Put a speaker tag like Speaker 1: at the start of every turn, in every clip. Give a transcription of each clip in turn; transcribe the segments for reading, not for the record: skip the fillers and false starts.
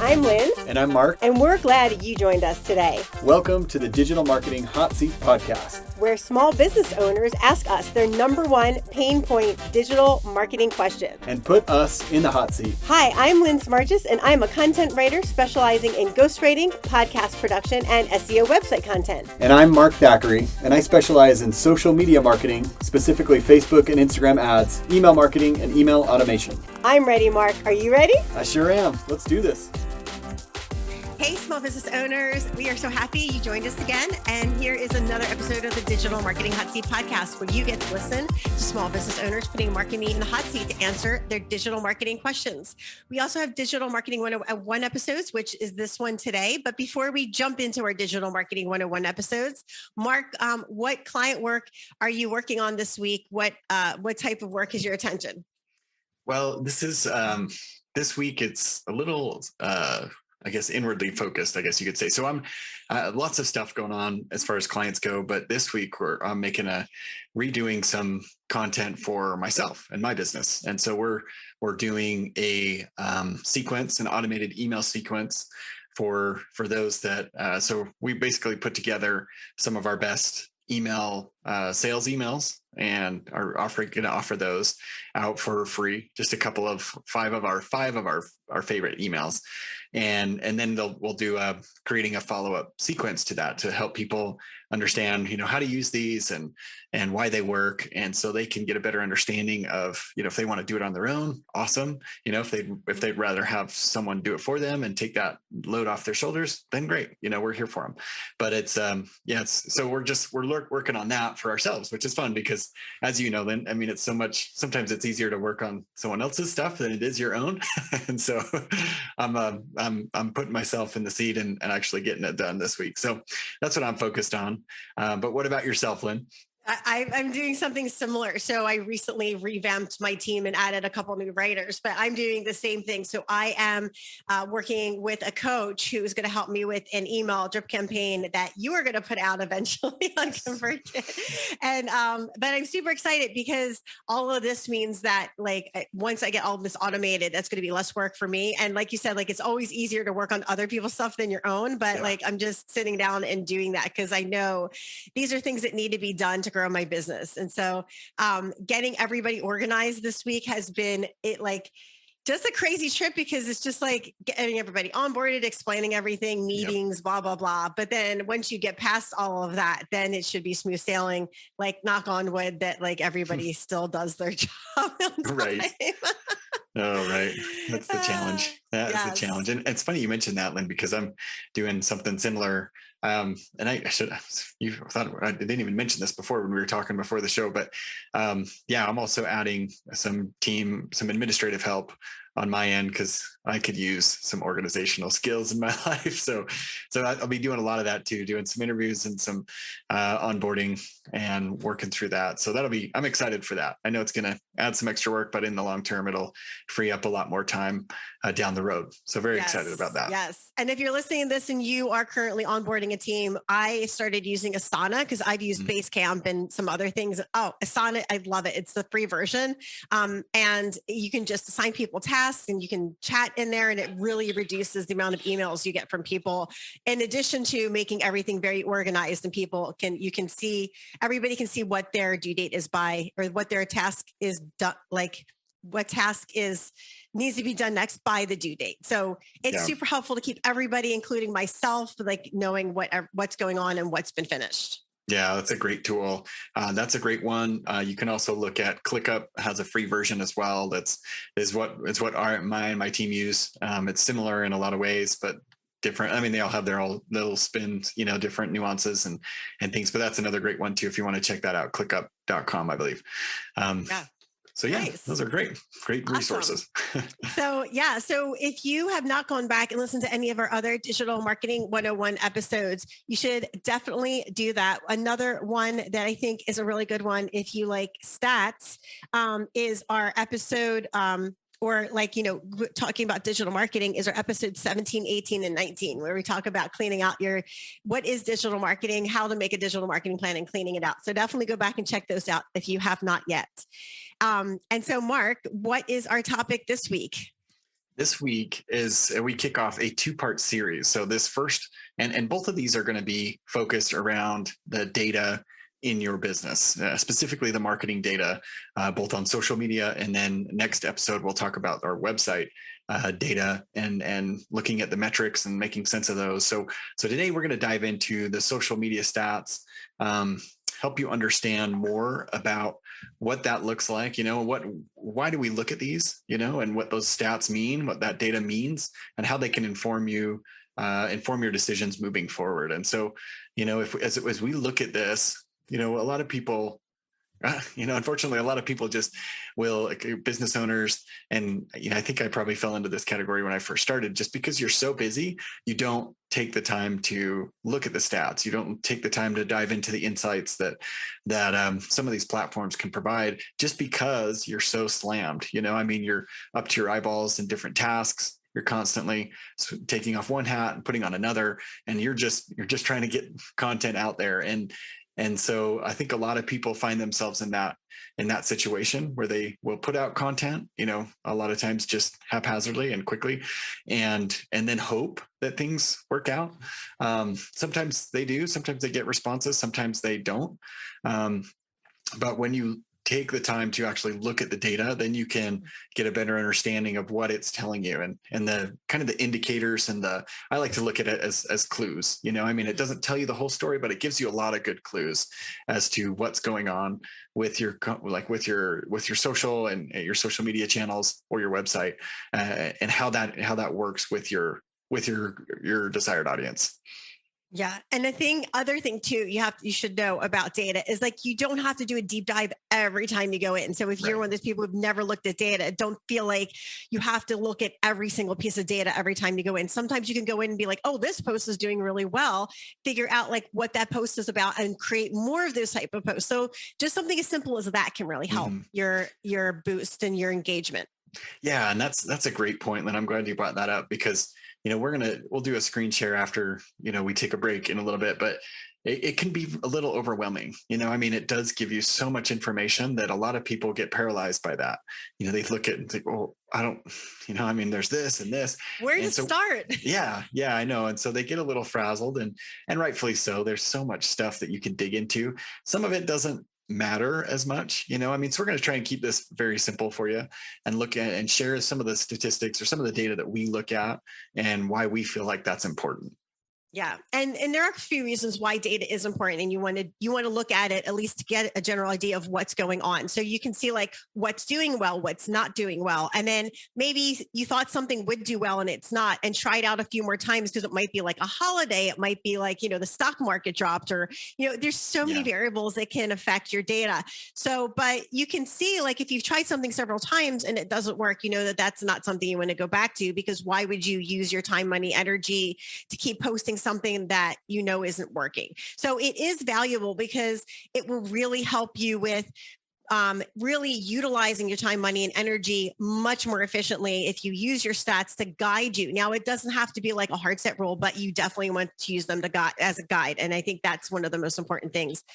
Speaker 1: I'm Lynn.
Speaker 2: And I'm Mark.
Speaker 1: And we're glad you joined us today.
Speaker 2: Welcome to the Digital Marketing Hot Seat Podcast,
Speaker 1: where small business owners ask us their number one pain point digital marketing question.
Speaker 2: And put us in the hot seat.
Speaker 1: Hi, I'm Lynn Smargis, and I'm a content writer specializing in ghostwriting, podcast production, and SEO website content.
Speaker 2: And I'm Mark Thackeray, and I specialize in social media marketing, specifically Facebook and Instagram ads, email marketing, and email automation.
Speaker 1: I'm ready, Mark. Are you ready?
Speaker 2: I sure am. Let's do this.
Speaker 1: Hey, small business owners. We are so happy you joined us again. And here is another episode of the Digital Marketing Hot Seat Podcast, where you get to listen to small business owners putting marketing in the hot seat to answer their digital marketing questions. We also have Digital Marketing 101 episodes, which is this one today. But before we jump into our Digital Marketing 101 episodes, Mark, what client work are you working on this week? What type of work is your attention?
Speaker 3: Well, this week it's a little, I guess, inwardly focused, I guess you could say. So I'm lots of stuff going on as far as clients go, but this week I'm redoing some content for myself and my business. And so we're doing a sequence, an automated email sequence for those that, so we basically put together some of our best email sales emails and are going to offer those out for free, just five of our favorite emails. And then we'll do creating a follow-up sequence to that to help people understand, how to use these and why they work. And so they can get a better understanding of, if they want to do it on their own, awesome. If they'd rather have someone do it for them and take that load off their shoulders, then great. We're here for them. But so we're working on that for ourselves, which is fun because, as you know, Lynn, it's sometimes it's easier to work on someone else's stuff than it is your own. And so I'm putting myself in the seat and actually getting it done this week. So that's what I'm focused on. But what about yourself, Lynn?
Speaker 1: I'm doing something similar. So I recently revamped my team and added a couple new writers, but I'm doing the same thing. So I am working with a coach who is going to help me with an email drip campaign that you are going to put out eventually on ConvertKit. And but I'm super excited because all of this means that once I get all of this automated, that's going to be less work for me. And like you said, it's always easier to work on other people's stuff than your own. But I'm just sitting down and doing that because I know these are things that need to be done to grow my business. And so getting everybody organized this week has been just a crazy trip because it's just getting everybody onboarded, explaining everything, meetings, blah, blah, blah. But then once you get past all of that, then it should be smooth sailing, knock on wood that everybody still does their job on time.
Speaker 3: Right. Oh, right. That's the challenge. That is the challenge. And it's funny you mentioned that, Lynn, because I'm doing something similar. And you thought I didn't even mention this before when we were talking before the show, but I'm also adding some administrative help on my end because I could use some organizational skills in my life. So I'll be doing a lot of that too, doing some interviews and some onboarding and working through that. So I'm excited for that. I know it's going to add some extra work, but in the long term, it'll free up a lot more time down the road. So very excited about that.
Speaker 1: Yes. And if you're listening to this and you are currently onboarding a team, I started using Asana because I've used Basecamp and some other things. Oh, Asana, I love it. It's the free version. And you can just assign people tasks and you can chat in there and it really reduces the amount of emails you get from people. In addition to making everything very organized and everybody can see what their due date is by or what their task is done, what task needs to be done next by the due date. So it's super helpful to keep everybody, including myself, knowing what's going on and what's been finished.
Speaker 3: Yeah, that's a great tool. That's a great one. You can also look at ClickUp has a free version as well. Is what my team use. It's similar in a lot of ways, but different. They all have their own little spins, different nuances and things. But that's another great one too if you want to check that out. ClickUp.com, I believe. So
Speaker 1: nice.
Speaker 3: Those are great resources.
Speaker 1: So if you have not gone back and listened to any of our other Digital Marketing 101 episodes, you should definitely do that. Another one that I think is a really good one, if you like stats, is our episode, talking about digital marketing is our episode 17, 18, and 19, where we talk about cleaning out what is digital marketing, how to make a digital marketing plan and cleaning it out. So definitely go back and check those out if you have not yet. And so Mark, what is our topic this week?
Speaker 3: This week is we kick off a two-part series. So this first, and both of these are going to be focused around the data in your business, specifically the marketing data, both on social media. And then next episode, we'll talk about our website data and looking at the metrics and making sense of those. So today we're going to dive into the social media stats, help you understand more about what that looks like, why do we look at these, and what those stats mean, what that data means, and how they can inform your decisions moving forward. And so, as we look at this, a lot of people, unfortunately, a lot of people just will, like business owners, and I think I probably fell into this category when I first started. Just because you're so busy, you don't take the time to look at the stats. You don't take the time to dive into the insights that some of these platforms can provide, just because you're so slammed. You're up to your eyeballs in different tasks. You're constantly taking off one hat and putting on another, and you're just trying to get content out there. And so I think a lot of people find themselves in that situation where they will put out content, a lot of times just haphazardly and quickly, and then hope that things work out. Sometimes they do, sometimes they get responses, sometimes they don't. But when you take the time to actually look at the data, then you can get a better understanding of what it's telling you, and the kind of the indicators, and I like to look at it as clues. It doesn't tell you the whole story, but it gives you a lot of good clues as to what's going on with your social and your social media channels or your website, and how that works with your desired audience.
Speaker 1: Yeah. And other thing too, you should know about data is, like, you don't have to do a deep dive every time you go in. So if you're one of those people who've never looked at data, don't feel like you have to look at every single piece of data every time you go in. Sometimes you can go in and be like, oh, this post is doing really well. Figure out like what that post is about and create more of those type of posts. So just something as simple as that can really help your boost and your engagement.
Speaker 3: Yeah. And that's a great point, Lynn. I'm glad you brought that up, because we'll do a screen share after, we take a break in a little bit, but it can be a little overwhelming. It does give you so much information that a lot of people get paralyzed by that. They look at it and think, oh, I don't, there's this and this.
Speaker 1: Where to start?
Speaker 3: Yeah, I know. And so they get a little frazzled, and rightfully so. There's so much stuff that you can dig into. Some of it doesn't matter as much, so we're going to try and keep this very simple for you, and look at and share some of the statistics or some of the data that we look at and why we feel like that's important.
Speaker 1: Yeah. And there are a few reasons why data is important, and you want to look at it at least to get a general idea of what's going on. So you can see like what's doing well, what's not doing well. And then maybe you thought something would do well and it's not, and try it out a few more times, because it might be like a holiday. It might be like, the stock market dropped, or, there's so many variables that can affect your data. So, but you can see, like, if you've tried something several times and it doesn't work, that that's not something you want to go back to, because why would you use your time, money, energy to keep posting something that isn't working? So it is valuable, because it will really help you with really utilizing your time, money, and energy much more efficiently if you use your stats to guide you. Now, it doesn't have to be like a hard set rule, but you definitely want to use them as a guide. And I think that's one of the most important things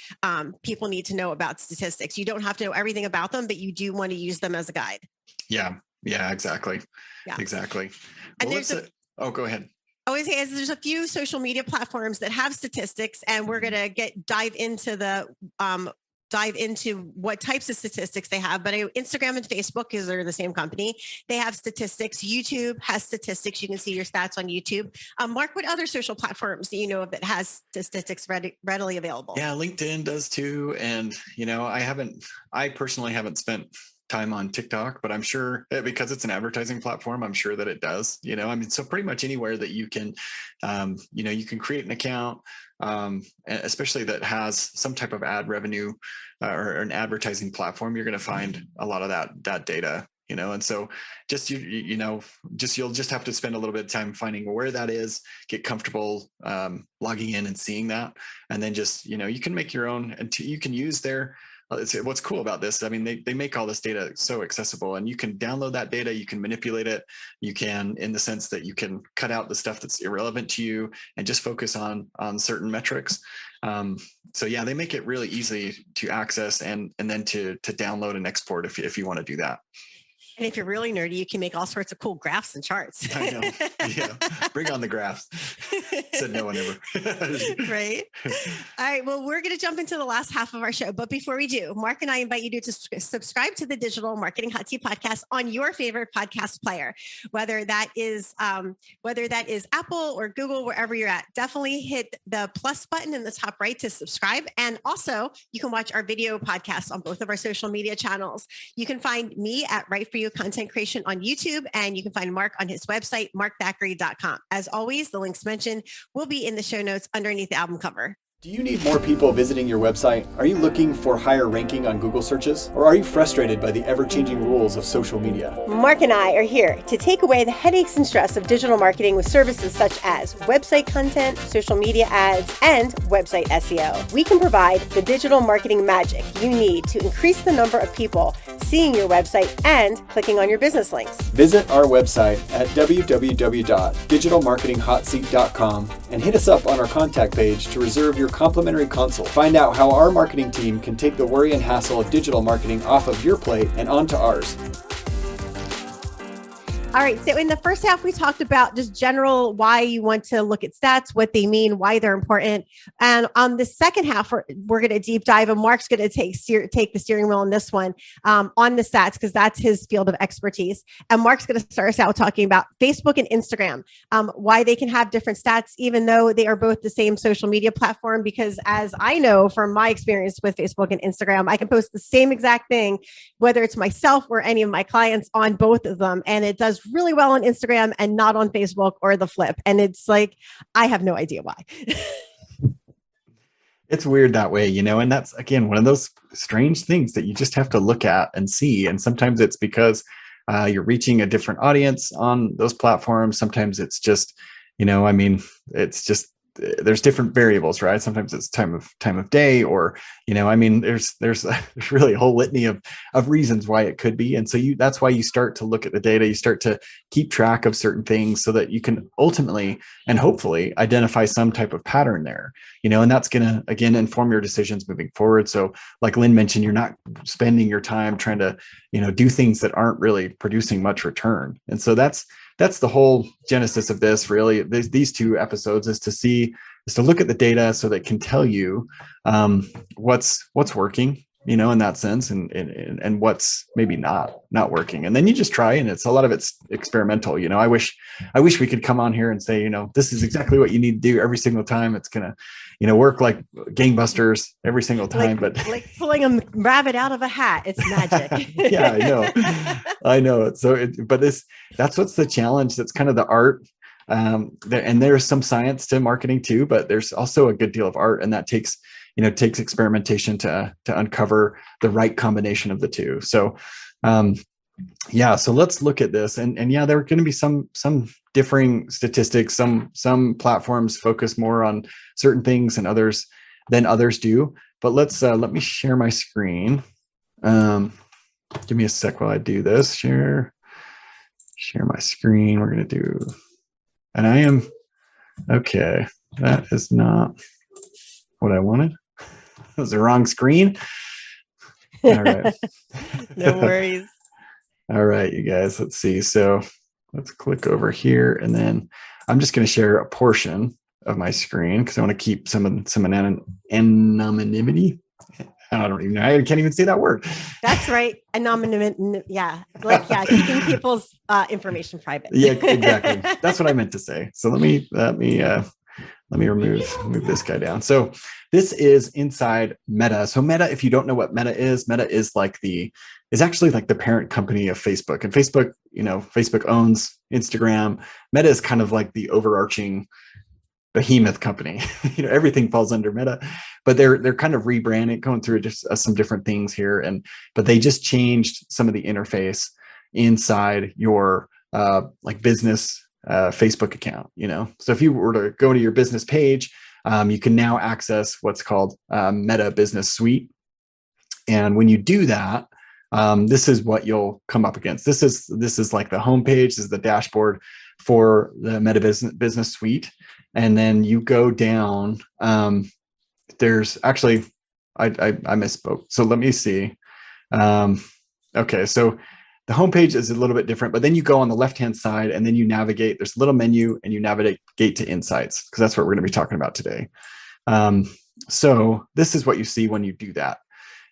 Speaker 1: people need to know about statistics. You don't have to know everything about them, but you do want to use them as a guide.
Speaker 3: Yeah, exactly. Yeah. Exactly.
Speaker 1: And
Speaker 3: go ahead.
Speaker 1: I always say there's a few social media platforms that have statistics, and we're going to dive into what types of statistics they have. But Instagram and Facebook, because they're the same company, they have statistics. YouTube has statistics. You can see your stats on YouTube. Mark, what other social platforms do you know of that has statistics readily available?
Speaker 3: Yeah, LinkedIn does too. And, I personally haven't spent time on TikTok, but I'm sure because it's an advertising platform, I'm sure that it does, so pretty much anywhere that you can, you can create an account, especially that has some type of ad revenue or an advertising platform, you're going to find a lot of that data, and so you'll just have to spend a little bit of time finding where that is, get comfortable logging in and seeing that. And then just, you can make your own, and you can use their what's cool about this, they make all this data so accessible, and you can download that data, you can manipulate it, you can, in the sense that you can cut out the stuff that's irrelevant to you and just focus on certain metrics. So yeah, they make it really easy to access and then to download and export if you want to do that.
Speaker 1: And if you're really nerdy, you can make all sorts of cool graphs and charts.
Speaker 3: I know. Yeah. Bring on the graphs. Said no one ever.
Speaker 1: Right. All right. Well, we're going to jump into the last half of our show. But before we do, Mark and I invite you to subscribe to the Digital Marketing Hot Seat podcast on your favorite podcast player, whether that is Apple or Google, wherever you're at. Definitely hit the plus button in the top right to subscribe. And also, you can watch our video podcasts on both of our social media channels. You can find me at Right For You Content Creation on YouTube, and you can find Mark on his website, markthackeray.com. As always, the links mentioned will be in the show notes underneath the album cover.
Speaker 2: Do you need more people visiting your website? Are you looking for higher ranking on Google searches? Or are you frustrated by the ever-changing rules of social media?
Speaker 1: Mark and I are here to take away the headaches and stress of digital marketing with services such as website content, social media ads, and website SEO. We can provide the digital marketing magic you need to increase the number of people seeing your website and clicking on your business links.
Speaker 2: Visit our website at www.digitalmarketinghotseat.com and hit us up on our contact page to reserve your complimentary consult. Find out how our marketing team can take the worry and hassle of digital marketing off of your plate and onto ours.
Speaker 1: All right. So in the first half, we talked about just general why you want to look at stats, what they mean, why they're important. And on the second half, we're going to deep dive, and Mark's going to take the steering wheel on this one on the stats, because that's his field of expertise. And Mark's going to start us out talking about Facebook and Instagram, why they can have different stats, even though they are both the same social media platform. Because as I know from my experience with Facebook and Instagram, I can post the same exact thing, whether it's myself or any of my clients, on both of them. And it does really well on Instagram and not on Facebook, or the flip. And it's like, I have no idea why.
Speaker 3: It's weird that way, and that's, again, one of those strange things that you just have to look at and see. And sometimes it's because you're reaching a different audience on those platforms. Sometimes it's just, it's just, there's different variables, right? Sometimes it's time of day, or, there's really a whole litany of reasons why it could be. And so that's why you start to look at the data, you start to keep track of certain things so that you can ultimately and hopefully identify some type of pattern there, and that's going to, again, inform your decisions moving forward. So like Lynn mentioned, you're not spending your time trying to, do things that aren't really producing much return. And so that's the whole genesis of this, really. These two episodes is to look at the data so that it can tell you what's working, in that sense, and what's maybe not working. And then you just try, and a lot of it's experimental. I wish we could come on here and say, this is exactly what you need to do every single time. It's gonna, work like gangbusters every single time, but
Speaker 1: like pulling a rabbit out of a hat. It's magic.
Speaker 3: Yeah, I know. That's what's the challenge. That's kind of the art. And there's some science to marketing too, but there's also a good deal of art, and that takes experimentation to uncover the right combination of the two. So, so let's look at this, and there are going to be some differing statistics. Some platforms focus more on certain things than others do. But let me share my screen. Give me a sec while I do this. Share my screen. We're going to do, and I am, okay, that is not what I wanted. That was the wrong screen. All right.
Speaker 1: No worries.
Speaker 3: All right, you guys, let's see. So let's click over here, and then I'm just going to share a portion of my screen because I want to keep some anonymity. I don't even know. I can't even say that word.
Speaker 1: That's right. Anonymity. Yeah. Keeping people's information private.
Speaker 3: Yeah, exactly. That's what I meant to say. So let me move this guy down. So this is inside Meta. So Meta, if you don't know what Meta is actually like the parent company of Facebook. And Facebook, Facebook owns Instagram. Meta is kind of like the overarching behemoth company. Everything falls under Meta, but they're kind of rebranding, going through just some different things here. But they just changed some of the interface inside your business Facebook account. So if you were to go to your business page, you can now access what's called Meta Business Suite. And when you do that, this is what you'll come up against. This is like the homepage. This is the dashboard for the Meta Business Suite. And then you go down. There's actually, I misspoke. So let me see. Okay, so
Speaker 2: the homepage is a little bit different, but then you go on the left-hand side and then you navigate, there's a little menu and you navigate to insights, because that's what we're going to be talking about today. So this is what you see when you do that.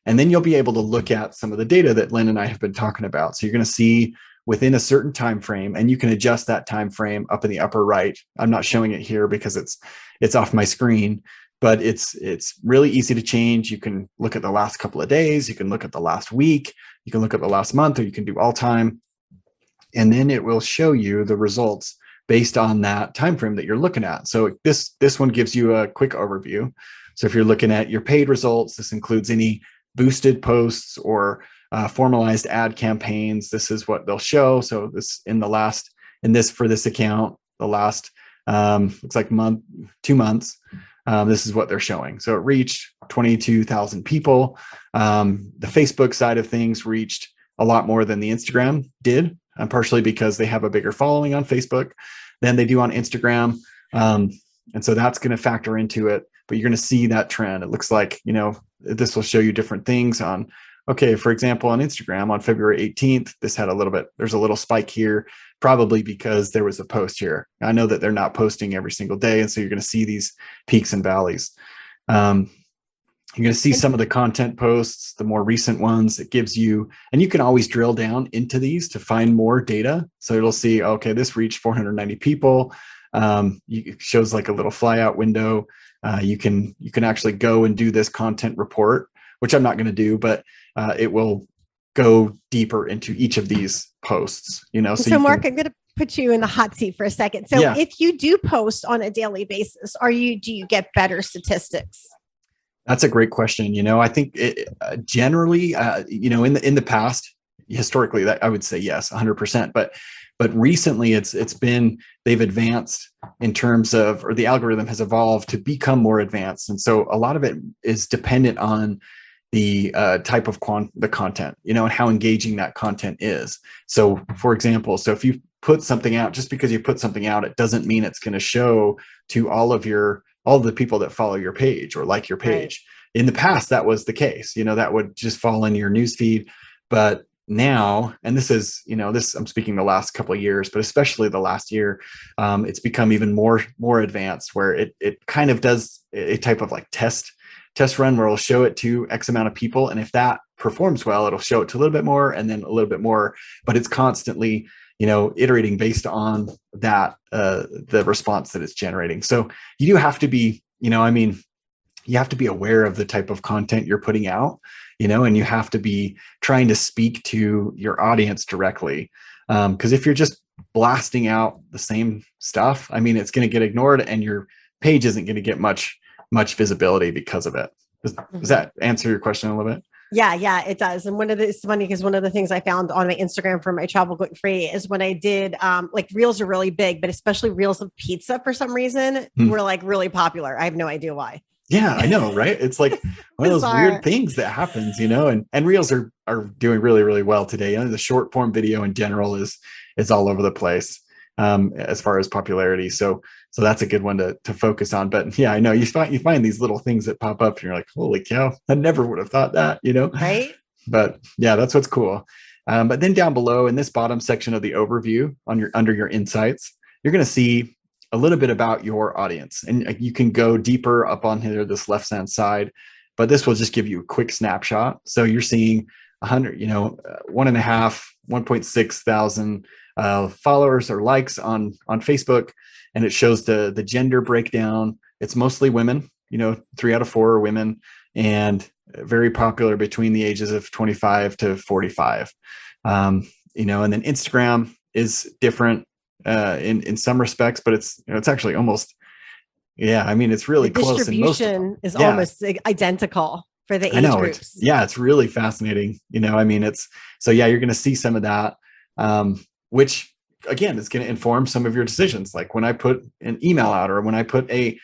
Speaker 2: And then you'll be able to look at some of the data that Lynn and I have been talking about. So you're going to see within a certain time frame, and you can adjust that time frame up in the upper right. I'm not showing it here because it's off my screen, but it's really easy to change. You can look at the last couple of days, you can look at the last week, you can look at the last month, or you can do all time. And then it will show you the results based on that time frame that you're looking at. So this one gives you a quick overview. So if you're looking at your paid results, this includes any boosted posts or formalized ad campaigns. This is what they'll show. So this for this account, the last looks like 2 months. This is what they're showing. So it reached 22,000 people. The Facebook side of things reached a lot more than the Instagram did, partially because they have a bigger following on Facebook than they do on Instagram. And so that's going to factor into it, but you're going to see that trend. It looks like, this will show you different things on, okay, for example, on Instagram on February 18th, this had there's a little spike here, probably because there was a post here. I know that they're not posting every single day. And so you're going to see these peaks and valleys. You're going to see some of the content posts, the more recent ones. It gives you, and you can always drill down into these to find more data. So it'll see, okay, this reached 490 people. It shows like a little flyout window. You can actually go and do this content report, which I'm not going to do, but it will go deeper into each of these posts.
Speaker 1: So Mark, I'm going to put you in the hot seat for a second. So if you do post on a daily basis, do you get better statistics?
Speaker 2: That's a great question. I think generally, in the past, historically, that I would say yes, 100%. But recently, they've advanced in terms of, or the algorithm has evolved to become more advanced, and so a lot of it is dependent on the type of the content, and how engaging that content is. So, for example, if you put something out, just because you put something out, it doesn't mean it's going to show to all of the people that follow your page or like your page. Right. In the past, that was the case. That would just fall in your newsfeed. But now, and this is, I'm speaking the last couple of years, but especially the last year, it's become even more advanced, where it kind of does a type of like test run where it'll show it to X amount of people. And if that performs well, it'll show it to a little bit more and then a little bit more, but it's constantly, iterating based on that, the response that it's generating. So you do have to be, you have to be aware of the type of content you're putting out, and you have to be trying to speak to your audience directly. Because if you're just blasting out the same stuff, it's going to get ignored and your page isn't going to get much visibility because of it. Does that answer your question a little bit?
Speaker 1: Yeah, it does. And it's funny because one of the things I found on my Instagram for my travel gluten free is when I did like reels are really big, but especially reels of pizza for some reason were like really popular. I have no idea why.
Speaker 2: Yeah, I know, right? It's like one of those weird things that happens, and reels are doing really, really well today. The short form video in general is all over the place as far as popularity. So that's a good one to focus on. But yeah, I know you find these little things that pop up and you're like, holy cow, I never would have thought that,
Speaker 1: Right.
Speaker 2: But yeah, that's what's cool. But then down below in this bottom section of the overview under your insights, you're going to see a little bit about your audience, and you can go deeper up on here, this left-hand side, but this will just give you a quick snapshot. So you're seeing 1.6 thousand followers or likes on Facebook. And it shows the gender breakdown. It's mostly women, 3 out of 4 are women, and very popular between the ages of 25 to 45. And then Instagram is different in some respects, but it's actually almost, it's really close.
Speaker 1: Distribution is almost identical for the age groups.
Speaker 2: It's really fascinating. You're going to see some of that, which again, it's going to inform some of your decisions. Like when I put an email out or when I put a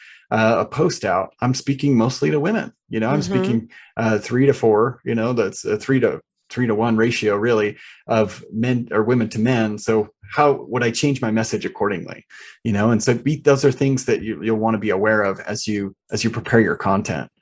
Speaker 2: post out, I'm speaking mostly to women. I'm speaking 3 to 4. That's a 3 to 1 ratio, really, of men or women to men. So how would I change my message accordingly? And so those are things that you'll want to be aware of as you prepare your content.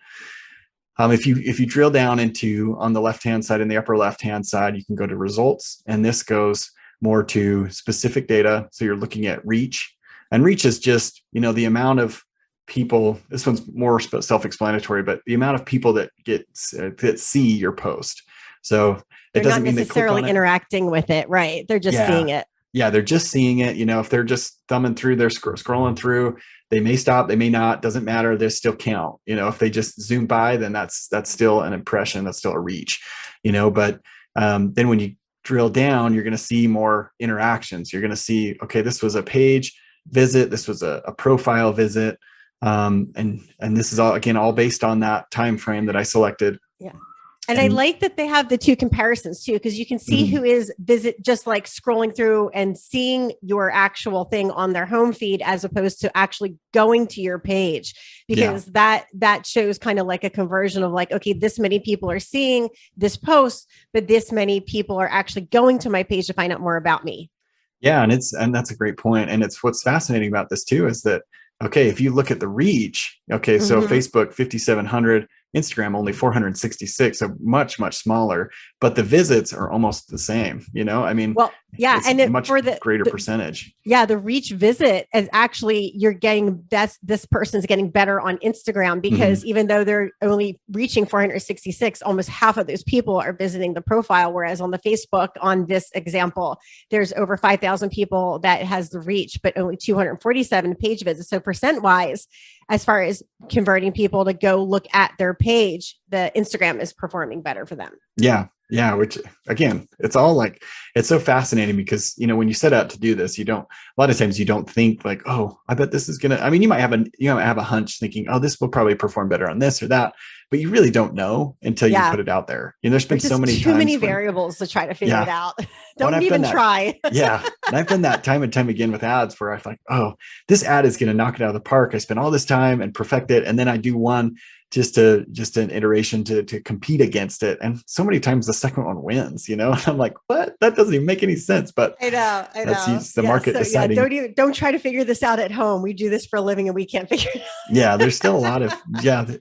Speaker 2: If you drill down into on the left-hand side, in the upper left-hand side, you can go to results, and this goes more to specific data. So you're looking at reach, and reach is just, the amount of people. This one's more self-explanatory, but the amount of people that that see your post. So
Speaker 1: They're
Speaker 2: it doesn't
Speaker 1: not
Speaker 2: mean they click on
Speaker 1: necessarily
Speaker 2: it.
Speaker 1: interacting with it, right? They're just seeing it.
Speaker 2: Yeah, they're just seeing it. If they're just thumbing through, they're scrolling through, they may stop, they may not, doesn't matter. They still count. If they just zoom by, then that's still an impression, that's still a reach, but then when you drill down, you're going to see more interactions. You're going to see, okay, this was a page visit, this was a profile visit. And this is all based on that time frame that I selected.
Speaker 1: Yeah. And I like that they have the two comparisons too, because you can see who is just like scrolling through and seeing your actual thing on their home feed, as opposed to actually going to your page, because that shows kind of like a conversion of like, okay, this many people are seeing this post, but this many people are actually going to my page to find out more about me.
Speaker 2: Yeah. And that's a great point. And it's what's fascinating about this too, is that, okay, if you look at the reach, okay, so Facebook, 5,700, Instagram, only 466, so much, much smaller, but the visits are almost the same, I mean,
Speaker 1: well, yeah. And
Speaker 2: much
Speaker 1: for the
Speaker 2: greater percentage.
Speaker 1: Yeah. The reach visit is actually, you're getting this person's getting better on Instagram, because even though they're only reaching 466, almost half of those people are visiting the profile. Whereas on the Facebook, on this example, there's over 5,000 people that has the reach, but only 247 page visits. So percent wise, as far as converting people to go look at their page, the Instagram is performing better for them.
Speaker 2: Yeah. Yeah. Which again, it's all like, it's so fascinating because, when you set out to do this, a lot of times you don't think like, oh, I bet this is going to, I mean, you might have a hunch thinking, oh, this will probably perform better on this or that, but you really don't know until you put it out there. There's been so many
Speaker 1: too many variables to try to figure it out. Don't even try.
Speaker 2: Yeah. And I've done that time and time again with ads where I thought, oh, this ad is going to knock it out of the park. I spent all this time and perfect it. And then I do one just an iteration to compete against it. And so many times the second one wins, and I'm like, what? That doesn't even make any sense. But
Speaker 1: I know.
Speaker 2: That's the market deciding.
Speaker 1: Don't try to figure this out at home. We do this for a living and we can't figure it out.
Speaker 2: Yeah. There's still a lot of,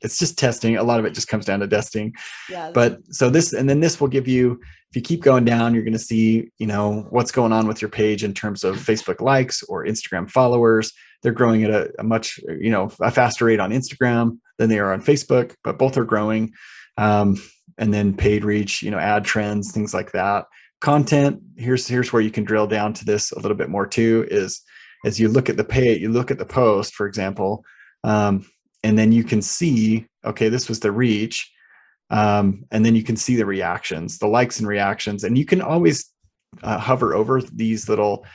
Speaker 2: it's just testing. A lot of it just comes down to testing.
Speaker 1: Yes.
Speaker 2: But so this will give you, if you keep going down, you're going to see, what's going on with your page in terms of Facebook likes or Instagram followers. They're growing at a much, a faster rate on Instagram than they are on Facebook, but both are growing. And then paid reach, ad trends, things like that. Content, here's where you can drill down to this a little bit more too, is as you look at the post, for example, and then you can see, okay, this was the reach. And then you can see the reactions, the likes and reactions, and you can always hover over these little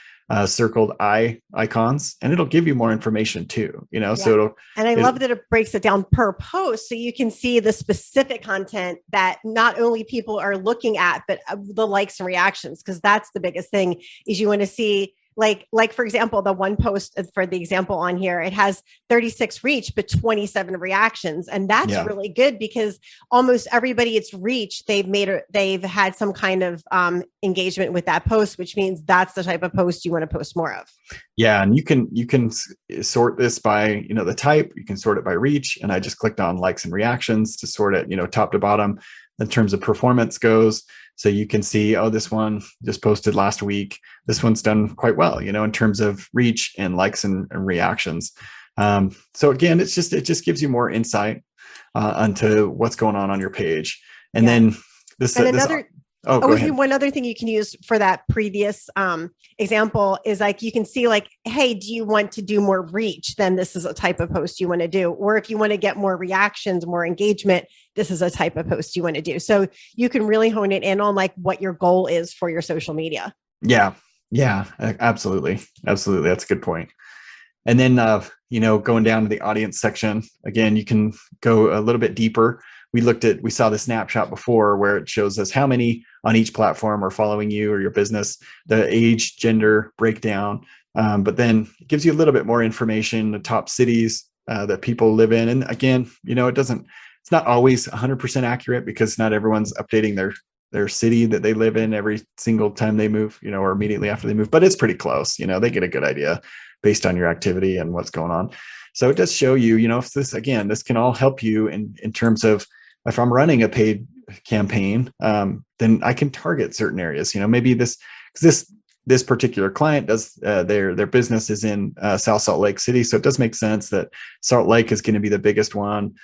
Speaker 2: circled icons, and it'll give you more information too, so
Speaker 1: I love that it breaks it down per post, so you can see the specific content that not only people are looking at, but the likes and reactions, because that's the biggest thing, is you want to see like for example, the one post for the example on here, it has 36 reach, but 27 reactions. And that's really good, because almost everybody it's reached, they've had some kind of engagement with that post, which means that's the type of post you want to post more of.
Speaker 2: Yeah. And you can sort this by, the type, you can sort it by reach. And I just clicked on likes and reactions to sort it, top to bottom in terms of performance goes. So you can see, oh, this one just posted last week. This one's done quite well, in terms of reach and likes and reactions. So again, it just gives you more insight onto what's going on your page. And then
Speaker 1: one other thing you can use for that previous example is like, you can see like, hey, do you want to do more reach? Then this is a type of post you want to do. Or if you want to get more reactions, more engagement, this is a type of post you want to do. So you can really hone it in on like what your goal is for your social media.
Speaker 2: Yeah. Yeah, absolutely. Absolutely. That's a good point. And then, going down to the audience section, again, you can go a little bit deeper. We saw the snapshot before where it shows us how many on each platform are following you or your business, the age, gender breakdown. But then it gives you a little bit more information, the top cities that people live in. And again, it's not always 100% accurate, because not everyone's updating their city that they live in every single time they move, or immediately after they move, but it's pretty close. They get a good idea based on your activity and what's going on. So it does show you, if this can all help you in terms of if I'm running a paid campaign, then I can target certain areas. Maybe this particular client does their business is in South Salt Lake City, so it does make sense that Salt Lake is going to be the biggest one.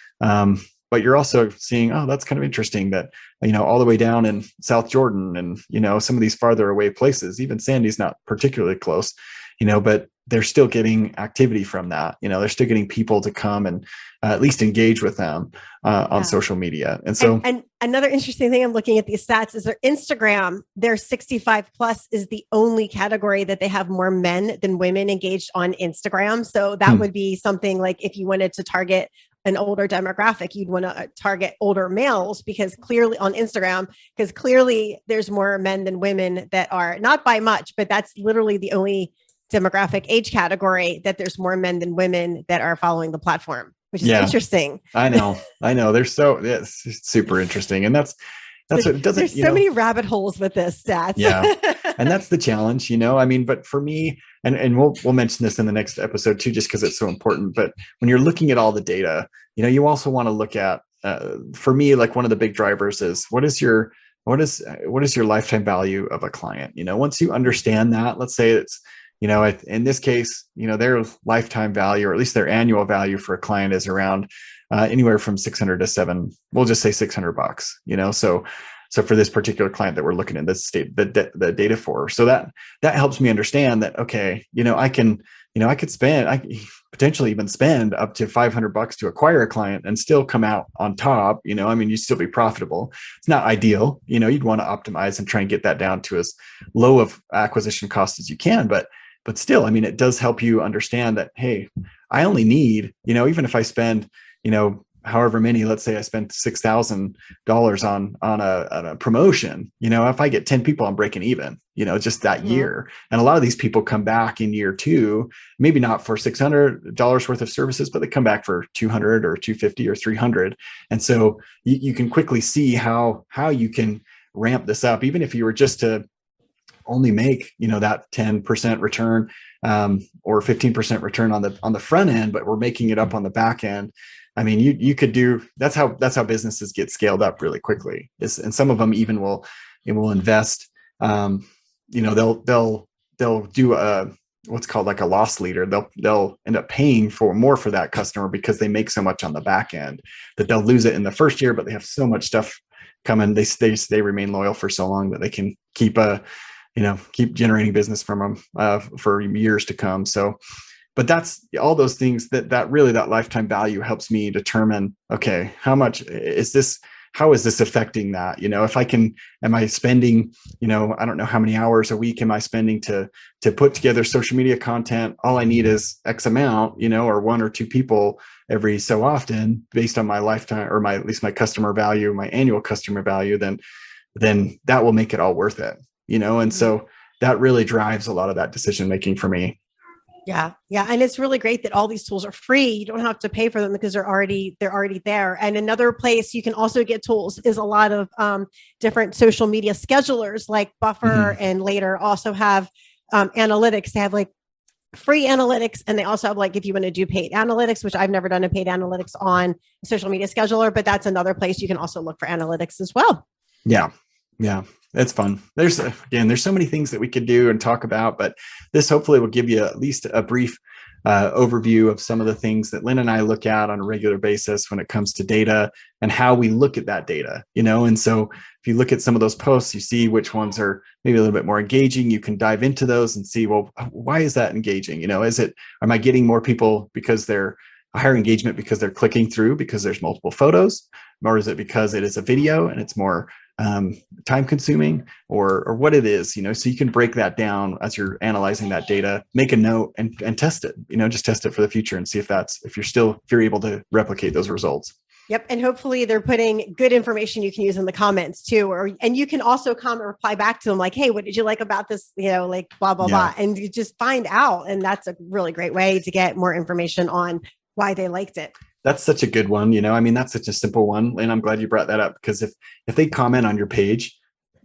Speaker 2: But you're also seeing, oh, that's kind of interesting that, all the way down in South Jordan and, some of these farther away places, even Sandy's not particularly close, but they're still getting activity from that. They're still getting people to come and at least engage with them on social media. And so,
Speaker 1: and another interesting thing I'm looking at these stats is their Instagram, their 65 plus is the only category that they have more men than women engaged on Instagram. So that would be something like if you wanted to target an older demographic, you'd want to target older males because clearly on Instagram, because clearly there's more men than women that are not by much, but that's literally the only demographic age category that there's more men than women that are following the platform, which is interesting.
Speaker 2: I know. It's super interesting. And that's what it doesn't,
Speaker 1: there's so many rabbit holes with this stats.
Speaker 2: Yeah. And that's the challenge, but for me, and we'll mention this in the next episode too, just because it's so important. But when you're looking at all the data, you also want to look at, for me, like one of the big drivers is what is your lifetime value of a client? Once you understand that, let's say it's, in this case, their lifetime value, or at least their annual value for a client is around anywhere from 600 to we'll just say $600, So for this particular client that we're looking at this state, the data for, so that helps me understand that, okay, I could potentially even spend up to $500 to acquire a client and still come out on top. You still be profitable. It's not ideal. You'd want to optimize and try and get that down to as low of acquisition cost as you can, but still, it does help you understand that, hey, I only need, even if I spend, however many, let's say I spent $6,000 on a promotion, if I get 10 people, I'm breaking even, just that year. And a lot of these people come back in year 2, maybe not for $600 worth of services, but they come back for 200 or 250 or 300. And so you can quickly see how you can ramp this up, even if you were just to only make, that 10% return or 15% return on the front end, but we're making it up on the back end. You could do, that's how businesses get scaled up really quickly. And some of them even will invest, they'll do what's called like a loss leader. They'll end up paying more for that customer because they make so much on the back end that they'll lose it in the first year, but they have so much stuff coming. They remain loyal for so long that they can keep generating business from them for years to come. So, but that's all those things that really that lifetime value helps me determine, okay, how is this affecting that? Am I spending, I don't know how many hours a week am I spending to put together social media content? All I need is X amount, or 1 or 2 people every so often based on my lifetime or at least my customer value, my annual customer value, then that will make it all worth it. And so that really drives a lot of that decision making for me.
Speaker 1: Yeah. Yeah. And it's really great that all these tools are free. You don't have to pay for them because they're already there. And another place you can also get tools is a lot of different social media schedulers like Buffer and Later also have analytics. They have like free analytics. And they also have like, if you want to do paid analytics, which I've never done a paid analytics on a social media scheduler, but that's another place you can also look for analytics as well.
Speaker 2: Yeah. Yeah. It's fun. There's so many things that we could do and talk about, but this hopefully will give you at least a brief overview of some of the things that Lynn and I look at on a regular basis when it comes to data and how we look at that data, and so if you look at some of those posts, you see which ones are maybe a little bit more engaging. You can dive into those and see, well, why is that engaging? Am I getting more people because they're higher engagement because they're clicking through because there's multiple photos, or is it because it is a video and it's more time consuming or what it is, so you can break that down as you're analyzing that data, make a note and test it, just test it for the future and see if you're able to replicate those results.
Speaker 1: Yep. And hopefully they're putting good information you can use in the comments too, and you can also reply back to them like, hey, what did you like about this? Like blah, blah, blah. And you just find out. And that's a really great way to get more information on why they liked it.
Speaker 2: That's such a good one. That's such a simple one. And I'm glad you brought that up because if they comment on your page,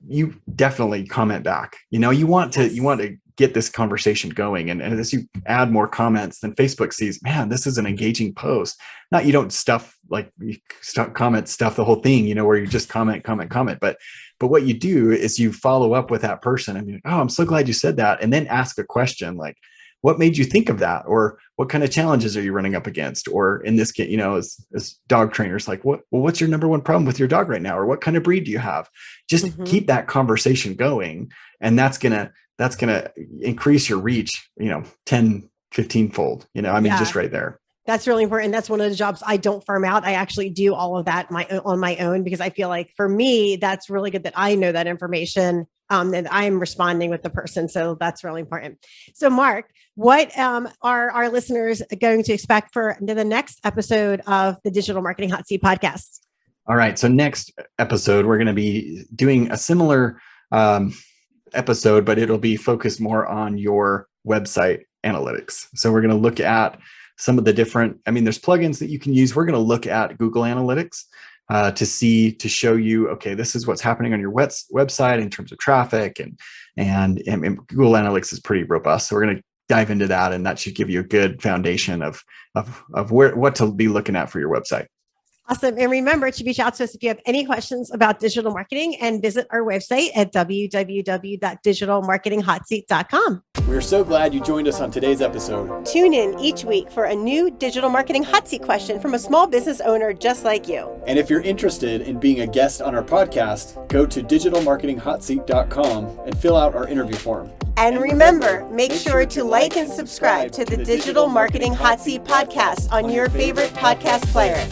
Speaker 2: you definitely comment back. You want to get this conversation going. And as you add more comments, then Facebook sees, man, this is an engaging post. Not you don't stuff like you comment stuff, the whole thing, where you just comment. But what you do is you follow up with that person and you're like, oh, I'm so glad you said that. And then ask a question like, what made you think of that? Or what kind of challenges are you running up against? Or in this case, as dog trainers, like what's your number one problem with your dog right now? Or what kind of breed do you have? Just keep that conversation going. And that's going to increase your reach, 10, 15 fold, just right there.
Speaker 1: That's really important. That's one of the jobs I don't farm out. I actually do all of that on my own, because I feel like for me, that's really good that I know that information, and I'm responding with the person. So that's really important. So Mark, what are our listeners going to expect for the next episode of the Digital Marketing Hot Seat podcast?
Speaker 2: All right. So next episode, we're going to be doing a similar episode, but it'll be focused more on your website analytics. So we're going to look at some of the different, there's plugins that you can use. We're going to look at Google Analytics to show you, okay, this is what's happening on your website in terms of traffic, and Google Analytics is pretty robust. So we're going to dive into that, and that should give you a good foundation of what to be looking at for your website.
Speaker 1: Awesome. And remember to reach out to us if you have any questions about digital marketing, and visit our website at www.digitalmarketinghotseat.com.
Speaker 2: We're so glad you joined us on today's episode.
Speaker 1: Tune in each week for a new digital marketing hot seat question from a small business owner just like you.
Speaker 2: And if you're interested in being a guest on our podcast, go to digitalmarketinghotseat.com and fill out our interview form.
Speaker 1: And remember, make sure to like and subscribe to the Digital Marketing Hot Seat podcast on your favorite podcast player.